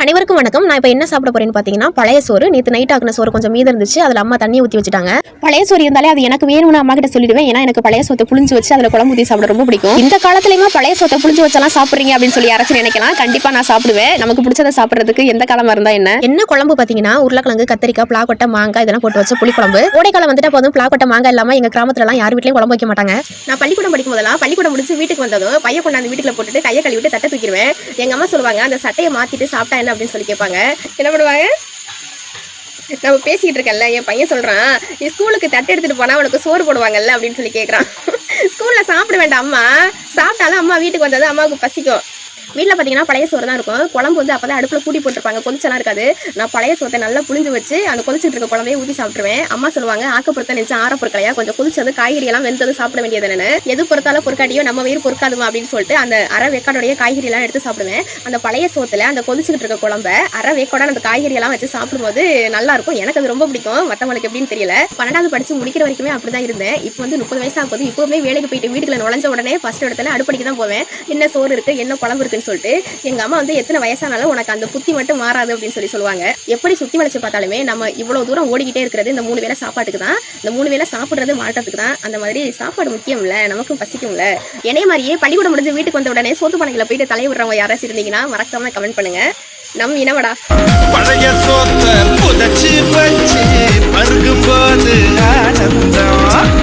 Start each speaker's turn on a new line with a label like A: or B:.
A: அனைவருக்கும் வணக்கம். நான் இப்போ என்ன சாப்பிட போறேன்னு பார்த்தீங்கன்னா பழைய சோறு. நேற்று நைட் ஆக்கின சோறு கொஞ்சம் மீதம் இருந்துச்சு. அதில் அம்மா தண்ணி ஊற்றி வச்சுட்டாங்க. பழைய சோறு இருந்தாலே அது எனக்கு வேணும்னு அம்மா கிட்ட சொல்லிடுவேன். ஏன்னா எனக்கு பழைய சோத்தை புளிஞ்சு வச்சு அதில் குழம்பு ஊற்றி சாப்பிட ரொம்ப பிடிக்கும். இந்த காலத்துலயுமே பழைய சோத்தை புளிஞ்சு வச்செல்லாம் சாப்பிட்றீங்க அப்படின்னு சொல்லி யாராச்சும் நினைக்கலாம். கண்டிப்பா நான் சாப்பிடுவேன். நமக்கு பிடிச்சதை சாப்பிட்றதுக்கு எந்த காலமா இருந்தா என்ன குழம்பு பார்த்தீங்கன்னா உருளைக்கிழங்கு, கத்திரிக்காய், பிளாக்கொட்டை, மாங்காய் இதெல்லாம் போட்டு வச்ச புளி குழம்பு. கோடைக்காலம் வந்துட்டு போதும் பிளாக்கொட்டை மாங்காய் இல்லாம எங்க கிராமத்துலலாம் யார் வீட்லயும் குழம்பு வைக்க மாட்டாங்க. நான் பள்ளிக்கூடம் படிக்கும் போதெல்லாம் பள்ளிக்கூடம் முடிச்சு வீட்டுக்கு வந்ததும் பைய கொண்டாந்து வீட்டுல போட்டுட்டு கையை கழுவிட்டு தட்டை தூக்கிடுவேன். எங்க அம்மா சொல்லுவாங்க அந்த சட்டையை மாத்திட்டு சாப்பிட்டா என்ன அப்படின்னு சொல்லி கேட்பாங்க. என்ன பண்ணுவாங்க, நம்ம பேசிக்கிட்டு இருக்கல என் பையன் சொல்றான், நீ ஸ்கூலுக்கு தட்டு எடுத்துட்டு போனா உனக்கு சோறு போடுவாங்கல்ல அப்படின்னு சொல்லி கேட்கறான். ஸ்கூல்ல சாப்பிட வேண்டாம் அம்மா, சாப்பிட்டாலும் அம்மா வீட்டுக்கு வந்தது அம்மாவுக்கு பசிக்கும். வீட்டில் பார்த்தீங்கன்னா பழைய சோறு தான் இருக்கும். குழம்பு வந்து அப்போ தான் அடுப்பில் கூட்டி போட்டிருப்பாங்க, கொதிச்செல்லாம் இருக்காது. நான் பழைய சோத்தை நல்லா புளிஞ்சு வச்சு அந்த கொதிச்சுட்டு இருக்க குழம்பையே ஊற்றி சாப்பிட்டுருவேன். அம்மா சொல்லுவாங்க ஆக்கப்புறத்த நினைச்சு ஆற பொருட்களையா கொஞ்சம் கொதிச்சது காய்கறி எல்லாம் வெந்தது சாப்பிட வேண்டியது என்னன்னு, எது பொறுத்தாலும் பொருட்காட்டியோ நம்ம வயிறு பொறுக்காதுமா அப்படின்னு சொல்லிட்டு அந்த அரை வேக்காடோடைய காய்கறி எல்லாம் எடுத்து சாப்பிடுவேன். அந்த பழைய சோத்துல அந்த கொதிச்சுட்டு இருக்க குழம்பை அரை வேக்கோட அந்த காய்கறி எல்லாம் வச்சு சாப்பிடும்போது நல்லா இருக்கும். எனக்கு அது ரொம்ப பிடிக்கும். மற்றவங்களுக்கு எப்படின்னு தெரியல. 12வது படிச்சு முடிக்கிற வரைக்குமே அப்படிதான் இருந்தேன். இப்போ வந்து 30 வயசு ஆகுது. இப்போவுமே வேலைக்கு போயிட்டு வீட்டுக்குள்ள நுழைஞ்ச உடனே ஃபர்ஸ்ட் இடத்துல அடுப்படிக்கு தான் போவேன். என்ன சோறு இருக்கு, என்ன குழம்பு இருக்குன்னு சொல்லிட்டு. எங்க அம்மா வந்து எத்தனை வயசானாலும் உனக்கு அந்த புத்தி மட்டும் மாறாது அப்படின்னு சொல்லி சொல்லுவாங்க. எப்படி சுத்தி வளைச்சு பார்த்தாலுமே நம்ம இவ்வளவு தூரம் ஓடிக்கிட்டே இருக்கிறது இந்த 3 வேளை சாப்பாட்டுக்கு தான். இந்த 3 வேளை சாப்பிடுறது மாற்றத்துக்கு தான். அந்த மாதிரி சாப்பாடு முக்கியம் இல்ல, நமக்கும் பசிக்கும்ல. என்னைய மாதிரியே பள்ளிக்கூடம் முடிஞ்சு வீட்டுக்கு வந்த உடனே சோத்து பானைகளை போயிட்டு தலைய விடுறவங்க யாராச்சும் இருந்தீங்கன்னா மறக்காம கமெண்ட் பண்ணுங்க. நம் இனவடா பழைய சோத்த புதைச்சி வச்சு பருகும்போது ஆனந்தம்.